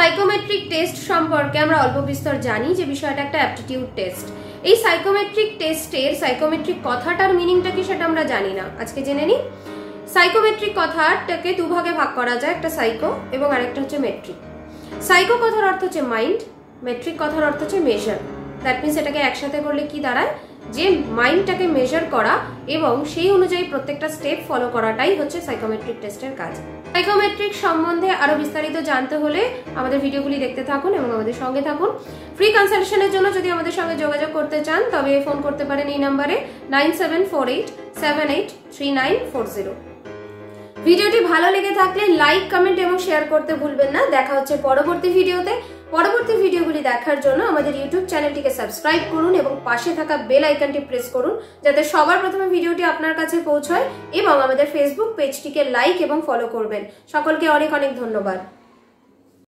Psychometric test সম্পর্কে আমরা অল্প বিস্তর জানি যে বিষয়টা একটা অ্যাপটিটিউড টেস্ট। এই সাইকোমেট্রিক টেস্টের সাইকোমেট্রিক কথাটার মিনিংটা কি সেটা আমরা জানি না, আজকে জেনে নিই। সাইকোমেট্রিক কথাটাকে দুভাগে ভাগ করা যায়, একটা সাইকো এবং আরেকটা হচ্ছে মেট্রিক। সাইকো কথার অর্থ হচ্ছে মাইন্ড, মেট্রিক কথার অর্থ হচ্ছে মেজার। দ্যাট মিনস এটাকে একসাথে করলে কি দাঁড়ায়, যে মাইন্ডটাকে মেজার করা এবং সেই অনুযায়ী প্রত্যেকটা স্টেপ ফলো করাটাই হচ্ছে সাইকোমেট্রিক টেস্টের কাজ। সাইকোমেট্রিক সম্বন্ধে আরো বিস্তারিত জানতে হলে আমাদের ভিডিওগুলি দেখতে থাকুন এবং আমাদের সঙ্গে থাকুন। ফ্রি কনসালটেশনের জন্য যদি আমাদের সঙ্গে যোগাযোগ করতে চান তবে ফোন করতে পারেন এই নাম্বারে 9748783940। ভিডিওটি ভালো লেগে থাকলে লাইক, কমেন্ট এবং শেয়ার করতে ভুলবেন না। দেখা হচ্ছে পরবর্তী ভিডিওতে। পরবর্তী ভিডিওগুলি দেখার জন্য আমাদের ইউটিউব চ্যানেলটিকে সাবস্ক্রাইব করুন এবং পাশে থাকা বেল আইকনটি প্রেস করুন যাতে সবার প্রথমে ভিডিওটি আপনার কাছে পৌঁছয়, এবং আমাদের ফেসবুক পেজটিকে লাইক এবং ফলো করবেন। সকলকে অনেক অনেক ধন্যবাদ।